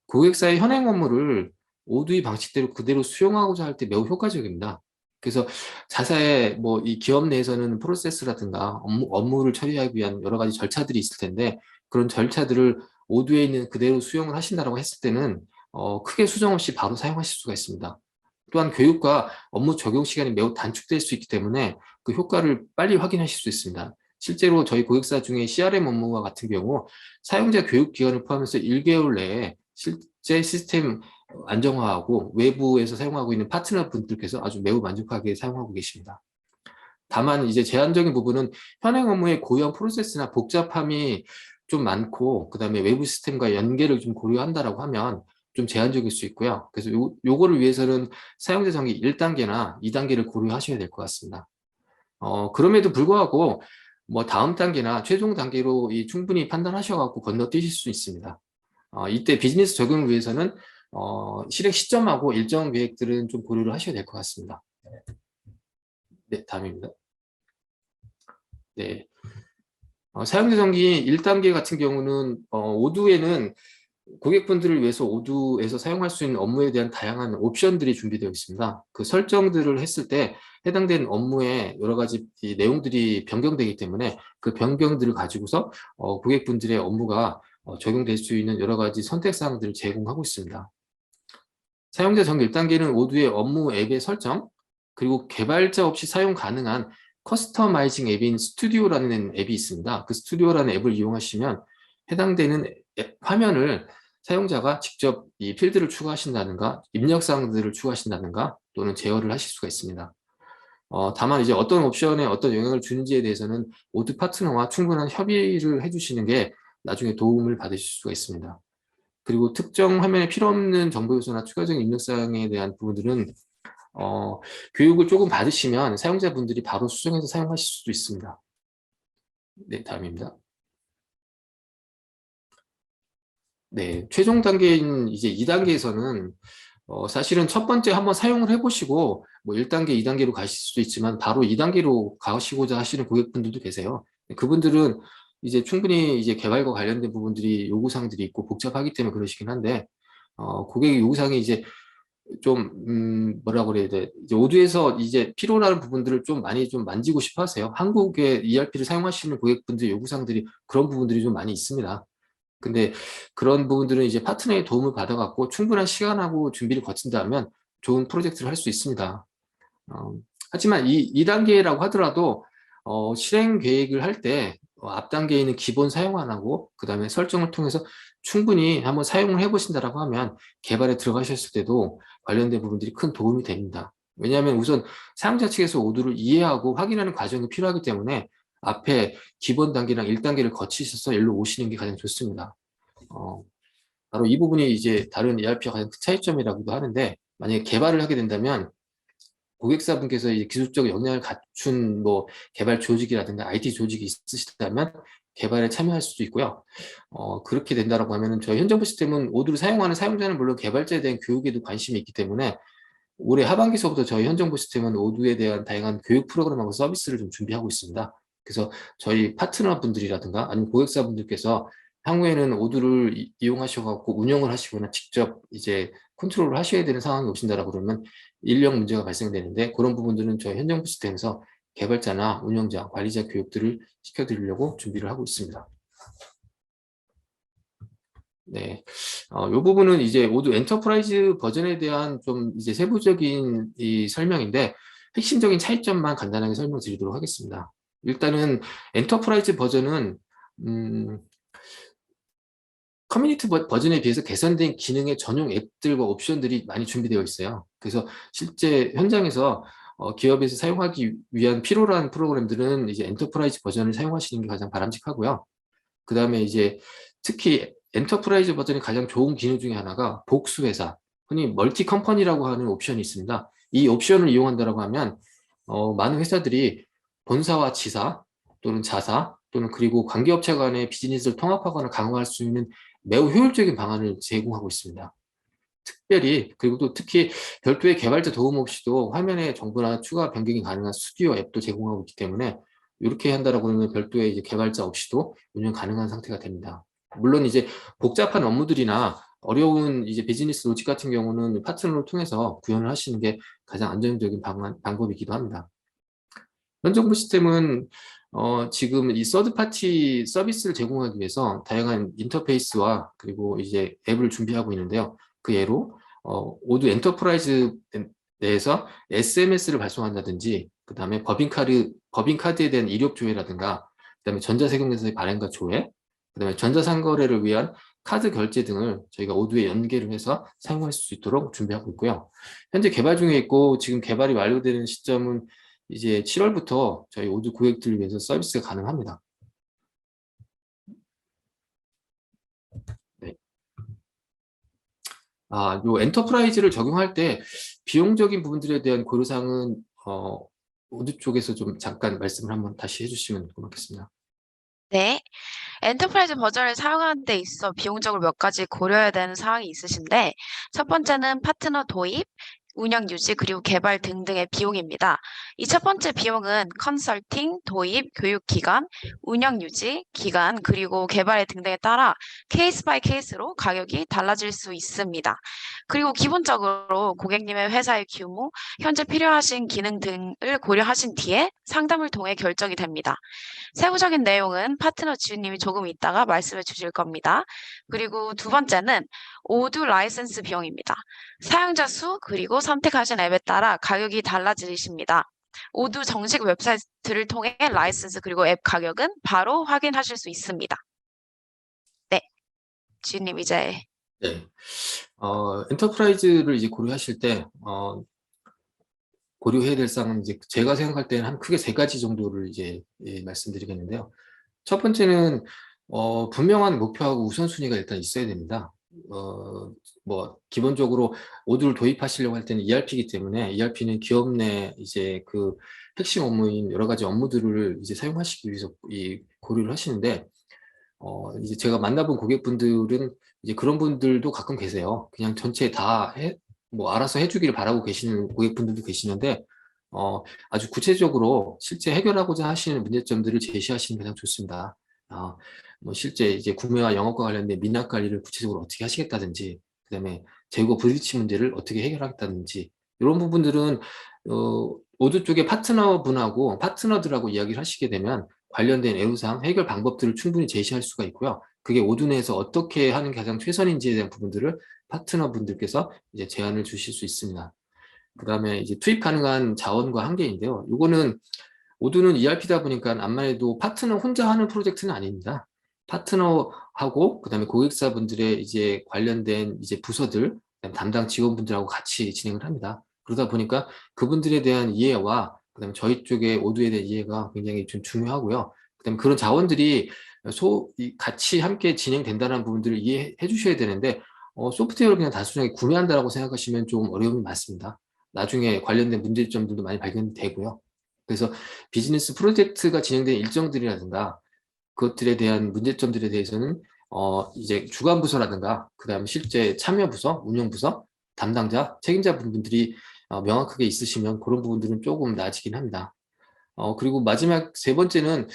고객사의 현행 업무를 오두의 방식대로 그대로 수용하고자 할 때 매우 효과적입니다. 그래서 자사의 뭐 이 기업 내에서는 프로세스라든가 업무를 처리하기 위한 여러 가지 절차들이 있을 텐데 그런 절차들을 오두에 있는 그대로 수용을 하신다고 했을 때는 크게 수정 없이 바로 사용하실 수가 있습니다. 또한 교육과 업무 적용 시간이 매우 단축될 수 있기 때문에 그 효과를 빨리 확인하실 수 있습니다. 실제로 저희 고객사 중에 CRM 업무와 같은 경우 사용자 교육 기간을 포함해서 1개월 내에 실제 시스템 안정화하고 외부에서 사용하고 있는 파트너 분들께서 아주 매우 만족하게 사용하고 계십니다. 다만 이제 제한적인 부분은 현행 업무의 고유한 프로세스나 복잡함이 좀 많고 그다음에 외부 시스템과 연계를 좀 고려한다라고 하면 좀 제한적일 수 있고요. 그래서 요거를 위해서는 사용자 정의 1단계나 2단계를 고려하셔야 될 것 같습니다. 그럼에도 불구하고 뭐 다음 단계나 최종 단계로 충분히 판단하셔갖고 건너뛰실 수 있습니다. 이때 비즈니스 적용을 위해서는 실행 시점하고 일정 계획들은 좀 고려를 하셔야 될 것 같습니다. 네, 다음입니다. 네. 사용자 정기 1단계 같은 경우는 오두에는 고객분들을 위해서 오두에서 사용할 수 있는 업무에 대한 다양한 옵션들이 준비되어 있습니다. 그 설정들을 했을 때 해당된 업무에 여러 가지 내용들이 변경되기 때문에 그 변경들을 가지고서 고객분들의 업무가 적용될 수 있는 여러 가지 선택사항들을 제공하고 있습니다. 사용자 정기 1단계는 오두의 업무 앱의 설정, 그리고 개발자 없이 사용 가능한 커스터마이징 앱인 스튜디오라는 앱이 있습니다. 그 스튜디오라는 앱을 이용하시면 해당되는 화면을 사용자가 직접 이 필드를 추가하신다든가 입력사항들을 추가하신다든가 또는 제어를 하실 수가 있습니다. 다만 이제 어떤 옵션에 어떤 영향을 주는지에 대해서는 모두 파트너와 충분한 협의를 해주시는 게 나중에 도움을 받으실 수가 있습니다. 그리고 특정 화면에 필요 없는 정보 요소나 추가적인 입력사항에 대한 부분들은 교육을 조금 받으시면 사용자분들이 바로 수정해서 사용하실 수도 있습니다. 네, 다음입니다. 네, 최종 단계인 이제 2단계에서는 사실은 첫 번째 한번 사용을 해보시고 뭐 1단계, 2단계로 가실 수도 있지만 바로 2단계로 가시고자 하시는 고객분들도 계세요. 그분들은 이제 충분히 이제 개발과 관련된 부분들이 요구사항들이 있고 복잡하기 때문에 그러시긴 한데 고객의 요구사항이 이제 좀 뭐라고 그래야 돼, 이제 오드에서 이제 필요로 하는 부분들을 좀 많이 좀 만지고 싶어 하세요. 한국의 ERP를 사용하시는 고객분들 요구사항들이 그런 부분들이 좀 많이 있습니다. 근데 그런 부분들은 이제 파트너의 도움을 받아갖고 충분한 시간하고 준비를 거친다면 좋은 프로젝트를 할 수 있습니다. 어, 하지만 이 단계라고 하더라도 실행 계획을 할 때 앞 단계에는 기본 사용 안 하고 그 다음에 설정을 통해서 충분히 한번 사용을 해보신다라고 하면 개발에 들어가셨을 때도 관련된 부분들이 큰 도움이 됩니다. 왜냐하면 우선 사용자 측에서 오류를 이해하고 확인하는 과정이 필요하기 때문에 앞에 기본 단계랑 1단계를 거치셔서 일로 오시는 게 가장 좋습니다. 어, 바로 이 부분이 이제 다른 ERP와 가장 큰 차이점이라고도 하는데, 만약에 개발을 하게 된다면 고객사분께서 이제 기술적 역량을 갖춘 뭐 개발 조직이라든가 IT 조직이 있으시다면 개발에 참여할 수도 있고요. 그렇게 된다라고 하면은 저희 현정부 시스템은 오드를 사용하는 사용자는 물론 개발자에 대한 교육에도 관심이 있기 때문에 올해 하반기서부터 저희 현정부 시스템은 오드에 대한 다양한 교육 프로그램하고 서비스를 좀 준비하고 있습니다. 그래서 저희 파트너분들이라든가 아니면 고객사분들께서 향후에는 오드를 이용하셔갖고 운영을 하시거나 직접 이제 컨트롤을 하셔야 되는 상황이 오신다라고 그러면 인력 문제가 발생되는데, 그런 부분들은 저희 현정부 시스템에서 개발자나 운영자, 관리자 교육들을 시켜드리려고 준비를 하고 있습니다. 네. 이 부분은 이제 오드 엔터프라이즈 버전에 대한 좀 이제 세부적인 이 설명인데, 핵심적인 차이점만 간단하게 설명드리도록 하겠습니다. 일단은 엔터프라이즈 버전은 커뮤니티 버전에 비해서 개선된 기능의 전용 앱들과 옵션들이 많이 준비되어 있어요. 그래서 실제 현장에서 기업에서 사용하기 위한 필요로 한 프로그램들은 이제 엔터프라이즈 버전을 사용하시는 게 가장 바람직하고요. 그 다음에 이제 특히 엔터프라이즈 버전의 가장 좋은 기능 중에 하나가 복수회사, 흔히 멀티 컴퍼니라고 하는 옵션이 있습니다. 이 옵션을 이용한다고 하면 많은 회사들이 본사와 지사 또는 자사 또는 그리고 관계업체 간의 비즈니스를 통합하거나 강화할 수 있는 매우 효율적인 방안을 제공하고 있습니다. 특별히, 그리고 또 특히 별도의 개발자 도움 없이도 화면에 정보나 추가 변경이 가능한 스튜디오 앱도 제공하고 있기 때문에 이렇게 한다라고 하면 별도의 이제 개발자 없이도 운영 가능한 상태가 됩니다. 물론 이제 복잡한 업무들이나 어려운 이제 비즈니스 로직 같은 경우는 파트너를 통해서 구현을 하시는 게 가장 안정적인 방법이기도 합니다. 현정부 시스템은 지금 이 서드 파티 서비스를 제공하기 위해서 다양한 인터페이스와 그리고 이제 앱을 준비하고 있는데요. 그 예로 오드 엔터프라이즈 내에서 SMS를 발송한다든지, 그 다음에 법인카드에 대한 이력 조회라든가, 그 다음에 전자세금에서의 발행과 조회, 그 다음에 전자상거래를 위한 카드 결제 등을 저희가 오드에 연계를 해서 사용할 수 있도록 준비하고 있고요. 현재 개발 중에 있고 지금 개발이 완료되는 시점은 이제 7월부터 저희 오드 고객들을 위해서 서비스가 가능합니다. 네. 요 엔터프라이즈를 적용할 때 비용적인 부분들에 대한 고려사항은 오드 쪽에서 좀 잠깐 말씀을 한번 다시 해주시면 고맙겠습니다. 네. 엔터프라이즈 버전을 사용하는 데 있어 비용적으로 몇 가지 고려해야 되는 사항이 있으신데, 첫 번째는 파트너 도입, 운영 유지, 그리고 개발 등등의 비용입니다. 이 첫 번째 비용은 컨설팅, 도입, 교육 기간, 운영 유지, 기간, 그리고 개발 등등에 따라 케이스 바이 케이스로 가격이 달라질 수 있습니다. 그리고 기본적으로 고객님의 회사의 규모, 현재 필요하신 기능 등을 고려하신 뒤에 상담을 통해 결정이 됩니다. 세부적인 내용은 파트너 지우님이 조금 있다가 말씀해 주실 겁니다. 그리고 두 번째는 오두 라이센스 비용입니다. 사용자 수 그리고 선택하신 앱에 따라 가격이 달라지십니다. 오두 정식 웹사이트를 통해 라이센스 그리고 앱 가격은 바로 확인하실 수 있습니다. 네, 지우님 이제. 네. 엔터프라이즈를 이제 고려하실 때 고려해야 될 사항은 이제 제가 생각할 때는 한 크게 세 가지 정도를 이제 말씀드리겠는데요. 첫 번째는 분명한 목표하고 우선순위가 일단 있어야 됩니다. 뭐 기본적으로 오드를 도입하시려고 할 때는 ERP이기 때문에 ERP는 기업 내 이제 그 핵심 업무인 여러 가지 업무들을 이제 사용하시기 위해서 고려를 하시는데, 이제 제가 만나본 고객분들은 이제 그런 분들도 가끔 계세요. 그냥 전체 다 뭐 알아서 해주기를 바라고 계시는 고객분들도 계시는데, 아주 구체적으로 실제 해결하고자 하시는 문제점들을 제시하시는 게 가장 좋습니다. 어, 뭐 실제 이제 구매와 영업과 관련된 민낯 관리를 구체적으로 어떻게 하시겠다든지, 그다음에 재고 불일치 문제를 어떻게 해결하겠다든지, 이런 부분들은 오드 쪽의 파트너분하고 파트너들하고 이야기를 하시게 되면 관련된 애로사항, 해결 방법들을 충분히 제시할 수가 있고요. 그게 오드 내에서 어떻게 하는 게 가장 최선인지에 대한 부분들을 파트너분들께서 이제 제안을 주실 수 있습니다. 그다음에 이제 투입 가능한 자원과 한계인데요. 이거는 오드는 ERP다 보니까 암만 해도 파트너 혼자 하는 프로젝트는 아닙니다. 파트너하고 그다음에 고객사분들의 이제 관련된 이제 부서들, 담당 직원분들하고 같이 진행을 합니다. 그러다 보니까 그분들에 대한 이해와 그다음에 저희 쪽의 오드에 대한 이해가 굉장히 좀 중요하고요. 그다음에 그런 자원들이 같이 함께 진행된다는 부분들을 이해해 주셔야 되는데 소프트웨어를 그냥 단순하게 구매한다라고 생각하시면 좀 어려움이 많습니다. 나중에 관련된 문제점들도 많이 발견되고요. 그래서 비즈니스 프로젝트가 진행된 일정들이라든가 그것들에 대한 문제점들에 대해서는 이제 주관 부서라든가 그다음에 실제 참여 부서, 운영 부서, 담당자, 책임자 분들이 명확하게 있으시면 그런 부분들은 조금 나아지긴 합니다. 그리고 마지막 세 번째는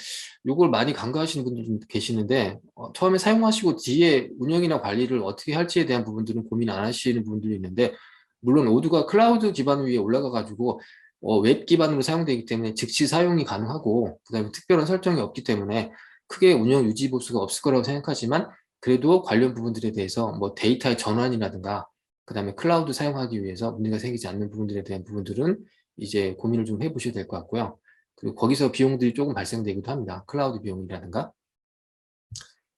요걸 많이 간과하시는 분들 좀 계시는데 처음에 사용하시고 뒤에 운영이나 관리를 어떻게 할지에 대한 부분들은 고민 안 하시는 분들이 있는데 물론 오드가 클라우드 기반 위에 올라가 가지고 웹 기반으로 사용되기 때문에 즉시 사용이 가능하고 그다음에 특별한 설정이 없기 때문에 크게 운영 유지 보수가 없을 거라고 생각하지만 그래도 관련 부분들에 대해서 뭐 데이터의 전환이라든가 그다음에 클라우드 사용하기 위해서 문제가 생기지 않는 부분들에 대한 부분들은 이제 고민을 좀 해보셔야 될 것 같고요. 그리고 거기서 비용들이 조금 발생되기도 합니다. 클라우드 비용이라든가.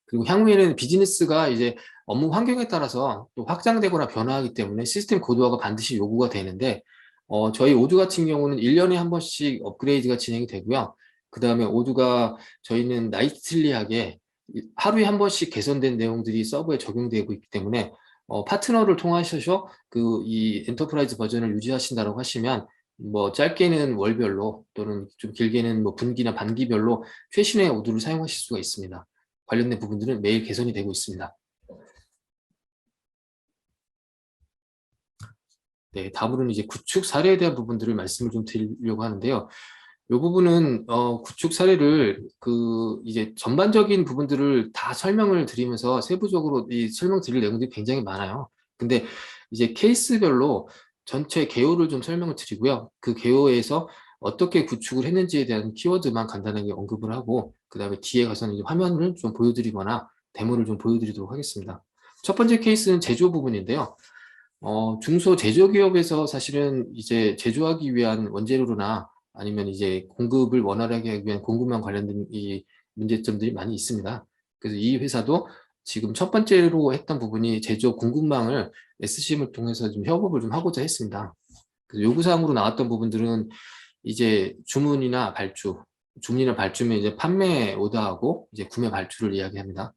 그리고 향후에는 비즈니스가 이제 업무 환경에 따라서 또 확장되거나 변화하기 때문에 시스템 고도화가 반드시 요구가 되는데, 저희 오드 같은 경우는 1년에 한 번씩 업그레이드가 진행이 되고요. 그 다음에 오드가 저희는 나이틀리하게 하루에 한 번씩 개선된 내용들이 서버에 적용되고 있기 때문에 파트너를 통하셔서 그 이 엔터프라이즈 버전을 유지하신다고 하시면 뭐 짧게는 월별로 또는 좀 길게는 뭐 분기나 반기별로 최신의 오드를 사용하실 수가 있습니다. 관련된 부분들은 매일 개선이 되고 있습니다. 네, 다음으로는 이제 구축 사례에 대한 부분들을 말씀을 좀 드리려고 하는데요. 이 부분은 구축 사례를 그 이제 전반적인 부분들을 다 설명을 드리면서 세부적으로 이 설명드릴 내용들이 굉장히 많아요. 근데 이제 케이스별로 전체 개요를 좀 설명을 드리고요. 그 개요에서 어떻게 구축을 했는지에 대한 키워드만 간단하게 언급을 하고 그 다음에 뒤에 가서는 이제 화면을 좀 보여드리거나 데모를 좀 보여드리도록 하겠습니다. 첫 번째 케이스는 제조 부분인데요. 중소 제조기업에서 사실은 이제 제조하기 위한 원재료나 아니면 이제 공급을 원활하게 하기 위한 공급망 관련된 이 문제점들이 많이 있습니다. 그래서 이 회사도 지금 첫 번째로 했던 부분이 제조 공급망을 SCM을 통해서 좀 협업을 좀 하고자 했습니다. 그래서 요구사항으로 나왔던 부분들은 이제 주문이나 발주면 이제 판매 오더하고 이제 구매 발주를 이야기합니다.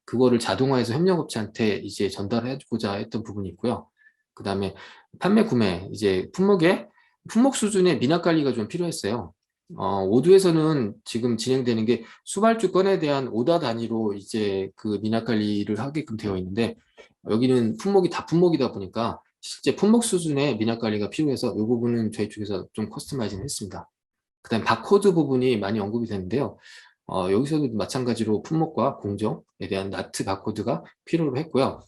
그거를 자동화해서 협력업체한테 이제 전달해주고자 했던 부분이 있고요. 그 다음에 판매 구매, 이제 품목 수준의 미납 관리가 좀 필요했어요. 오드에서는 지금 진행되는 게 수발주 건에 대한 오더 단위로 이제 그 미납 관리를 하게끔 되어 있는데 여기는 품목이 다 품목이다 보니까 실제 품목 수준의 미납 관리가 필요해서 이 부분은 저희 쪽에서 좀 커스터마이징 했습니다. 그 다음 바코드 부분이 많이 언급이 되는데요. 여기서도 마찬가지로 품목과 공정에 대한 나트 바코드가 필요로 했고요.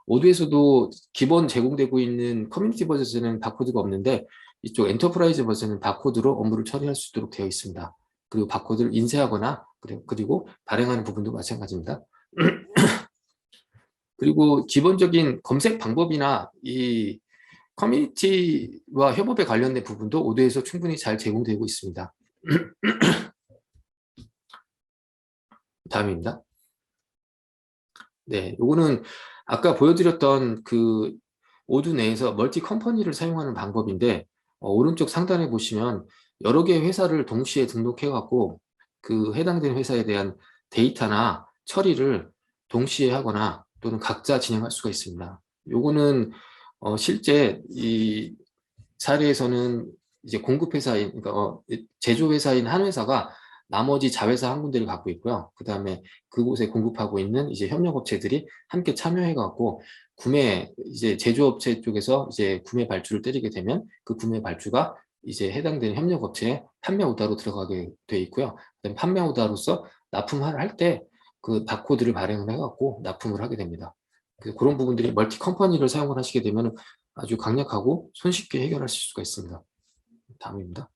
오드에서도 기본 제공되고 있는 커뮤니티 버전에는 바코드가 없는데 이쪽 엔터프라이즈 버전은 바코드로 업무를 처리할 수 있도록 되어 있습니다. 그리고 바코드를 인쇄하거나 그리고 발행하는 부분도 마찬가지입니다. 그리고 기본적인 검색 방법이나 이 커뮤니티와 협업에 관련된 부분도 오드에서 충분히 잘 제공되고 있습니다. 다음입니다. 네, 요거는 아까 보여드렸던 그 오드 내에서 멀티 컴퍼니를 사용하는 방법인데 오른쪽 상단에 보시면 여러 개의 회사를 동시에 등록해 갖고 그 해당된 회사에 대한 데이터나 처리를 동시에 하거나 또는 각자 진행할 수가 있습니다. 요거는 실제 이 사례에서는 이제 공급회사인 그러니까 제조회사인 한 회사가 나머지 자회사 한 군데를 갖고 있고요. 그 다음에 그곳에 공급하고 있는 이제 협력업체들이 함께 참여해갖고 이제 제조업체 쪽에서 이제 구매 발주를 때리게 되면 그 구매 발주가 이제 해당되는 협력업체에 판매 오더로 들어가게 돼 있고요. 그다음에 판매 오더로서 납품을 할 때 그 바코드를 발행을 해갖고 납품을 하게 됩니다. 그래서 그런 부분들이 멀티 컴퍼니를 사용을 하시게 되면 아주 강력하고 손쉽게 해결하실 수가 있습니다. 다음입니다.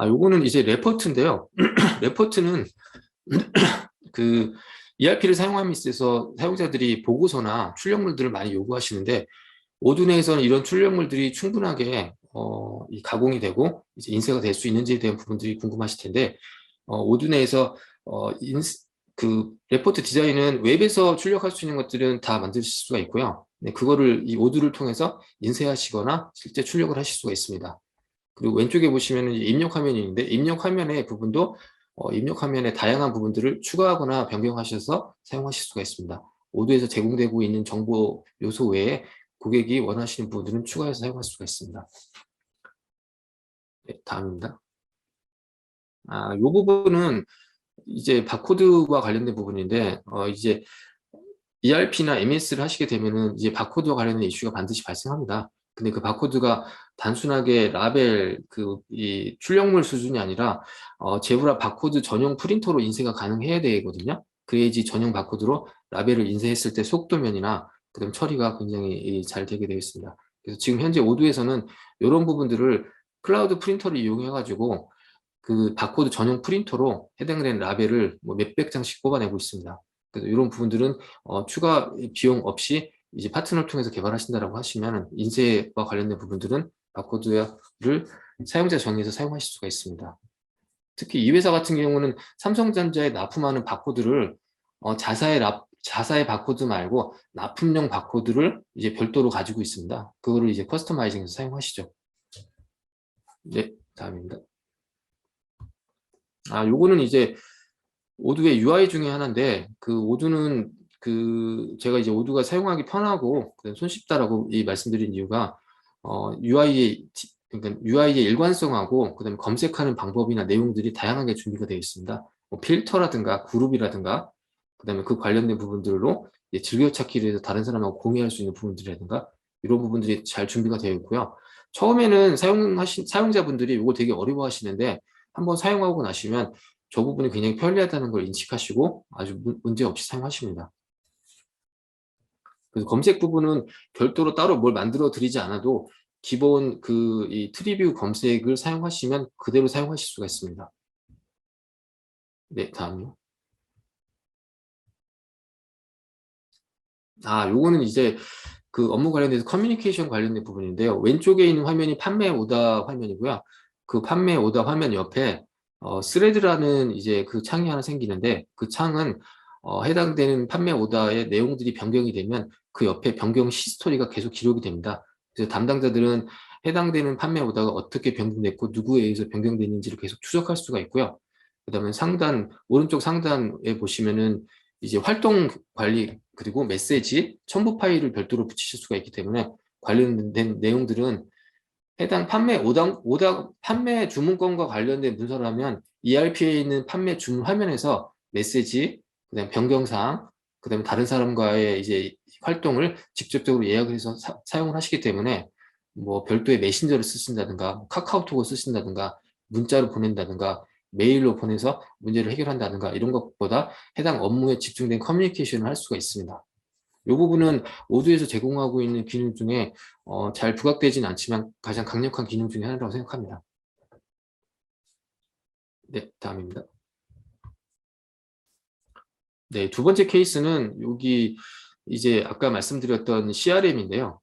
요거는 이제 레포트인데요. 레포트는 그 ERP를 사용함에 있어서 사용자들이 보고서나 출력물들을 많이 요구하시는데 오두 내에서는 이런 출력물들이 충분하게 이 가공이 되고 이제 인쇄가 될 수 있는지에 대한 부분들이 궁금하실 텐데 오두 내에서 그 레포트 디자인은 웹에서 출력할 수 있는 것들은 다 만드실 수가 있고요. 네, 그거를 이 오두를 통해서 인쇄하시거나 실제 출력을 하실 수가 있습니다. 그리고 왼쪽에 보시면 입력 화면이 있는데 입력 화면의 부분도 입력 화면의 다양한 부분들을 추가하거나 변경하셔서 사용하실 수가 있습니다. 오두에서 제공되고 있는 정보 요소 외에 고객이 원하시는 부분들은 추가해서 사용할 수가 있습니다. 네, 다음입니다. 이 부분은 이제 바코드와 관련된 부분인데 이제 ERP나 MES를 하시게 되면은 이제 바코드와 관련된 이슈가 반드시 발생합니다. 근데 그 바코드가 단순하게 라벨 이 출력물 수준이 아니라 제브라 바코드 전용 프린터로 인쇄가 가능해야 되거든요. 그래야지 전용 바코드로 라벨을 인쇄했을 때 속도면이나 그다음 처리가 굉장히 잘 되게 되겠습니다. 그래서 지금 현재 오두에서는 이런 부분들을 클라우드 프린터를 이용해 가지고 그 바코드 전용 프린터로 해당되는 라벨을 뭐 몇백 장씩 뽑아내고 있습니다. 그래서 이런 부분들은 추가 비용 없이 이제 파트너를 통해서 개발하신다라고 하시면 인쇄와 관련된 부분들은 바코드를 사용자 정의에서 사용하실 수가 있습니다. 특히 이 회사 같은 경우는 삼성전자에 납품하는 바코드를 자사의 바코드 말고 납품용 바코드를 이제 별도로 가지고 있습니다. 그거를 이제 커스터마이징해서 사용하시죠. 네, 다음입니다. 요거는 이제 오두의 UI 중에 하나인데 그 오두는 제가 이제 오두가 사용하기 편하고 손쉽다라고 말씀드린 이유가 그러니까 UI의 일관성하고 그다음에 검색하는 방법이나 내용들이 다양하게 준비가 되어 있습니다. 뭐 필터라든가 그룹이라든가 그다음에 그 관련된 부분들로 즐겨찾기를 해서 다른 사람하고 공유할 수 있는 부분들이라든가 이런 부분들이 잘 준비가 되어 있고요. 처음에는 사용자분들이 이걸 되게 어려워하시는데 한번 사용하고 나시면 저 부분이 굉장히 편리하다는 걸 인식하시고 아주 문제 없이 사용하십니다. 그래서 검색 부분은 별도로 따로 뭘 만들어 드리지 않아도 기본 이 트리뷰 검색을 사용하시면 그대로 사용하실 수가 있습니다. 네, 다음요. 요거는 이제 그 업무 관련돼서 커뮤니케이션 관련된 부분인데요. 왼쪽에 있는 화면이 판매 오더 화면이고요. 그 판매 오더 화면 옆에 스레드라는 이제 그 창이 하나 생기는데 그 창은 해당되는 판매 오더의 내용들이 변경이 되면 그 옆에 변경 히스토리가 계속 기록이 됩니다. 그래서 담당자들은 해당되는 판매 오더가 어떻게 변경됐고 누구에 의해서 변경됐는지를 계속 추적할 수가 있고요. 그다음에 오른쪽 상단에 보시면은 이제 활동 관리 그리고 메시지, 첨부 파일을 별도로 붙이실 수가 있기 때문에 관련된 내용들은 해당 판매 주문건과 관련된 문서를 하면 ERP에 있는 판매 주문 화면에서 메시지, 그다음 변경사항, 그다음에 다른 사람과의 이제 활동을 직접적으로 예약을 해서 사용을 하시기 때문에 뭐 별도의 메신저를 쓰신다든가 뭐 카카오톡을 쓰신다든가 문자로 보낸다든가 메일로 보내서 문제를 해결한다든가 이런 것보다 해당 업무에 집중된 커뮤니케이션을 할 수가 있습니다. 이 부분은 오두에서 제공하고 있는 기능 중에 잘 부각되진 않지만 가장 강력한 기능 중에 하나라고 생각합니다. 네, 다음입니다. 네, 두 번째 케이스는 여기 이제 아까 말씀드렸던 CRM인데요.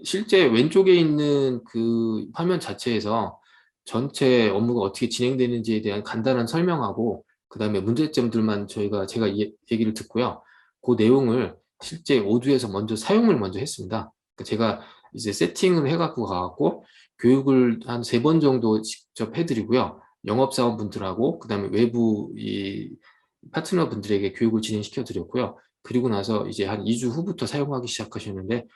실제 왼쪽에 있는 그 화면 자체에서 전체 업무가 어떻게 진행되는지에 대한 간단한 설명하고 그 다음에 문제점들만 제가 얘기를 듣고요. 그 내용을 실제 오두에서 사용을 먼저 했습니다. 그러니까 제가 이제 세팅을 해갖고 가갖고 교육을 한 3번 정도 직접 해드리고요. 영업사원분들하고 그 다음에 외부 파트너분들에게 교육을 진행시켜 드렸고요. 그리고 나서 이제 한 2주 후부터 사용하기 시작하셨는데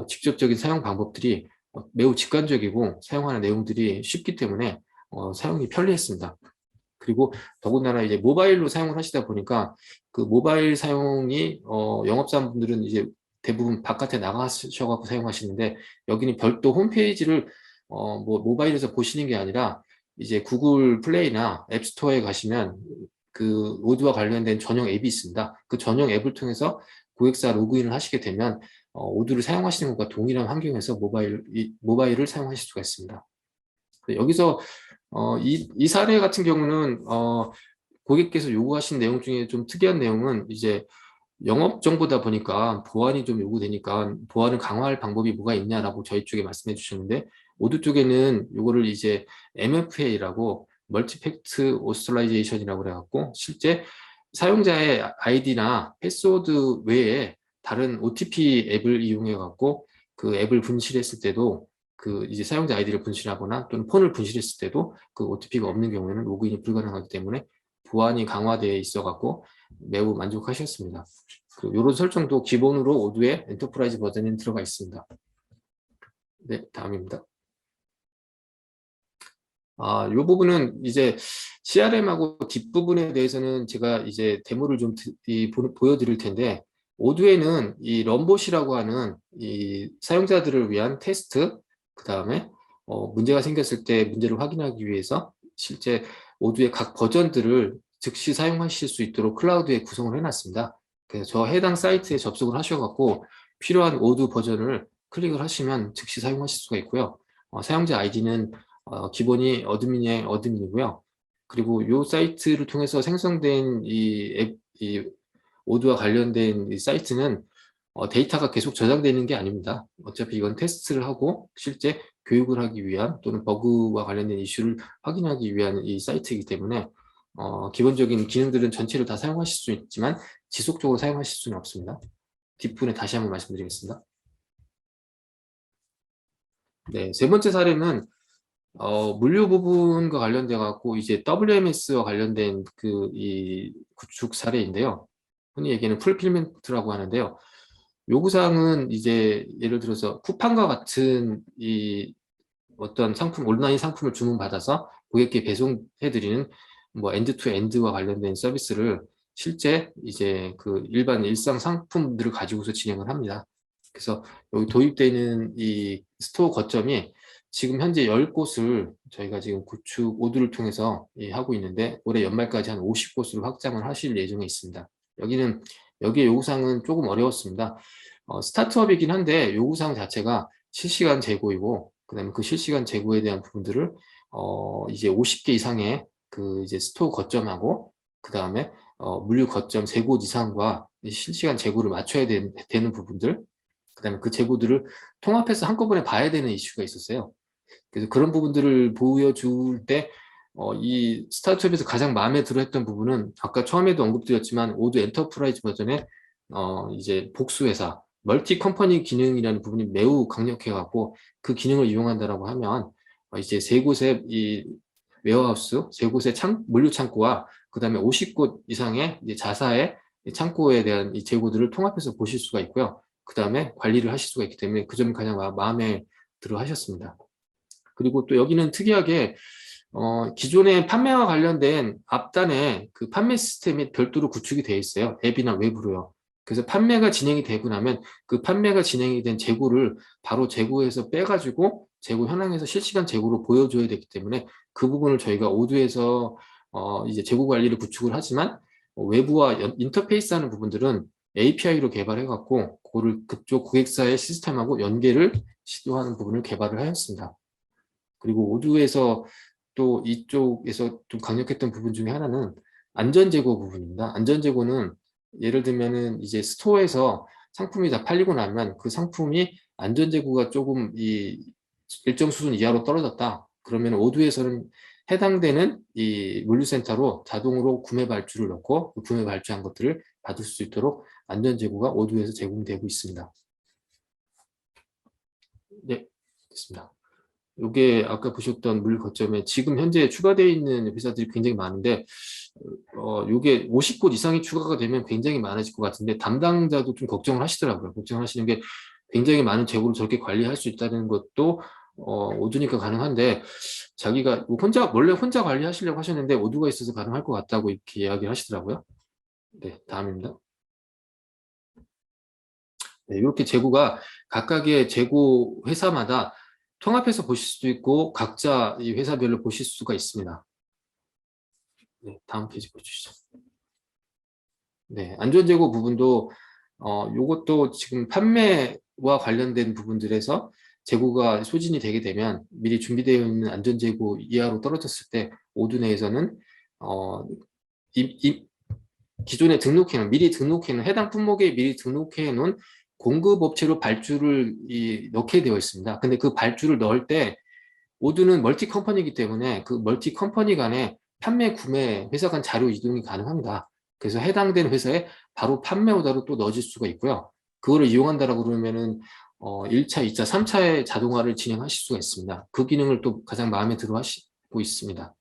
직접적인 사용 방법들이 매우 직관적이고 사용하는 내용들이 쉽기 때문에 사용이 편리했습니다. 그리고 더군다나 이제 모바일로 사용을 하시다 보니까 그 모바일 사용이 영업사원분들은 이제 대부분 바깥에 나가셔갖고 사용하시는데, 여기는 별도 홈페이지를 뭐 모바일에서 보시는 게 아니라 이제 구글 플레이나 앱스토어에 가시면 그 오드와 관련된 전용 앱이 있습니다. 그 전용 앱을 통해서 고객사 로그인을 하시게 되면 오드를 사용하시는 것과 동일한 환경에서 모바일을 사용하실 수가 있습니다. 여기서 이 사례 같은 경우는 고객께서 요구하신 내용 중에 좀 특이한 내용은 이제 영업 정보다 보니까 보안이 좀 요구되니까 보안을 강화할 방법이 뭐가 있냐라고 저희 쪽에 말씀해 주셨는데, 오드 쪽에는 요거를 이제 MFA라고 멀티팩트 오스트라이제이션이라고 그래갖고 실제 사용자의 아이디나 패스워드 외에 다른 OTP 앱을 이용해 갖고 그 앱을 분실했을 때도, 그 이제 사용자 아이디를 분실하거나 또는 폰을 분실했을 때도 그 OTP가 없는 경우에는 로그인이 불가능하기 때문에 보안이 강화되어 있어 갖고 매우 만족하셨습니다. 이런 설정도 기본으로 오드의 엔터프라이즈 버전에 들어가 있습니다. 네, 다음입니다. 이 부분은 이제 CRM하고 뒷부분에 대해서는 제가 이제 데모를 좀 보여드릴 텐데, 오드에는 이 럼봇이라고 하는 이 사용자들을 위한 테스트, 그 다음에 문제가 생겼을 때 문제를 확인하기 위해서 실제 오드의 각 버전들을 즉시 사용하실 수 있도록 클라우드에 구성을 해놨습니다. 그래서 저 해당 사이트에 접속을 하셔갖고 필요한 오드 버전을 클릭을 하시면 즉시 사용하실 수가 있고요. 사용자 아이디는 기본이 어드민의 어드민이고요. 그리고 이 사이트를 통해서 생성된 이 오드와 관련된 이 사이트는 데이터가 계속 저장되는 게 아닙니다. 어차피 이건 테스트를 하고 실제 교육을 하기 위한 또는 버그와 관련된 이슈를 확인하기 위한 이 사이트이기 때문에 기본적인 기능들은 전체를 다 사용하실 수 있지만 지속적으로 사용하실 수는 없습니다. 뒷부분에 다시 한번 말씀드리겠습니다. 네, 세 번째 사례는 물류 부분과 관련돼 갖고 이제 WMS와 관련된 이 구축 사례인데요. 흔히 얘기하는 풀필멘트라고 하는데요. 요구사항은 이제 예를 들어서 쿠팡과 같은 이 어떤 상품, 온라인 상품을 주문받아서 고객께 배송해드리는 뭐 엔드 투 엔드와 관련된 서비스를 실제 이제 그 일반 일상 상품들을 가지고서 진행을 합니다. 그래서 여기 도입되는 이 스토어 거점이 지금 현재 10곳을 저희가 지금 구축 오드를 통해서 하고 있는데, 올해 연말까지 한 50곳으로 확장을 하실 예정에 있습니다. 여기에 요구사항은 조금 어려웠습니다. 스타트업이긴 한데 요구사항 자체가 실시간 재고이고, 그다음에 그 실시간 재고에 대한 부분들을 이제 50개 이상의 그 이제 스토어 거점하고, 그다음에 물류 거점 3곳 이상과 실시간 재고를 맞춰야 되는 부분들, 그다음에 그 재고들을 통합해서 한꺼번에 봐야 되는 이슈가 있었어요. 그래서 그런 부분들을 보여줄 때 이 스타트업에서 가장 마음에 들어 했던 부분은 아까 처음에도 언급드렸지만 오드 엔터프라이즈 버전의 이제 복수회사 멀티 컴퍼니 기능이라는 부분이 매우 강력해 갖고, 그 기능을 이용한다라고 하면 이제 3곳의 이 웨어하우스, 3곳의 물류 창고와 그다음에 50곳 이상의 이제 자사의 창고에 대한 이 재고들을 통합해서 보실 수가 있고요. 그다음에 관리를 하실 수가 있기 때문에 그 점이 가장 마음에 들어 하셨습니다. 그리고 또 여기는 특이하게 기존의 판매와 관련된 앞단에 그 판매 시스템이 별도로 구축이 되어 있어요. 앱이나 외부로요. 그래서 판매가 진행이 되고 나면 그 판매가 진행이 된 재고를 바로 재고에서 빼가지고 재고 현황에서 실시간 재고로 보여줘야 되기 때문에 그 부분을 저희가 오드에서 이제 재고 관리를 구축을 하지만 외부와 인터페이스 하는 부분들은 API로 개발해갖고 그거를 그쪽 고객사의 시스템하고 연계를 시도하는 부분을 개발을 하였습니다. 그리고 오드에서 또 이쪽에서 좀 강력했던 부분 중에 하나는 안전재고 부분입니다. 안전재고는 예를 들면은 이제 스토어에서 상품이 다 팔리고 나면 그 상품이 안전재고가 조금 일정 수준 이하로 떨어졌다. 그러면 오드에서는 해당되는 이 물류센터로 자동으로 구매 발주를 넣고 그 구매 발주한 것들을 받을 수 있도록 안전재고가 오드에서 제공되고 있습니다. 네, 됐습니다. 이게 아까 보셨던 물류 거점에 지금 현재 추가되어 있는 회사들이 굉장히 많은데, 이게 50곳 이상이 추가가 되면 굉장히 많아질 것 같은데 담당자도 좀 걱정을 하시더라고요. 걱정을 하시는 게 굉장히 많은 재고를 저렇게 관리할 수 있다는 것도 오두니까 가능한데, 자기가 원래 혼자 관리하시려고 하셨는데 오두가 있어서 가능할 것 같다고 이렇게 이야기를 하시더라고요. 네, 다음입니다. 네, 이렇게 재고가 각각의 재고 회사마다 통합해서 보실 수도 있고 각자 이 회사별로 보실 수가 있습니다. 네, 다음 페이지 보시죠. 네, 안전재고 부분도 요것도 지금 판매와 관련된 부분들에서 재고가 소진이 되게 되면 미리 준비되어 있는 안전재고 이하로 떨어졌을 때 오두 내에서는 기존에 미리 등록해 놓은 해당 품목에 미리 등록해 놓은 공급업체로 발주를 넣게 되어 있습니다. 근데 그 발주를 넣을 때 오두는 멀티 컴퍼니이기 때문에 그 멀티 컴퍼니 간에 판매, 구매, 회사 간 자료 이동이 가능합니다. 그래서 해당된 회사에 바로 판매 오더로 또 넣어줄 수가 있고요. 그거를 이용한다라고 그러면은 1차, 2차, 3차의 자동화를 진행하실 수가 있습니다. 그 기능을 또 가장 마음에 들어 하시고 있습니다.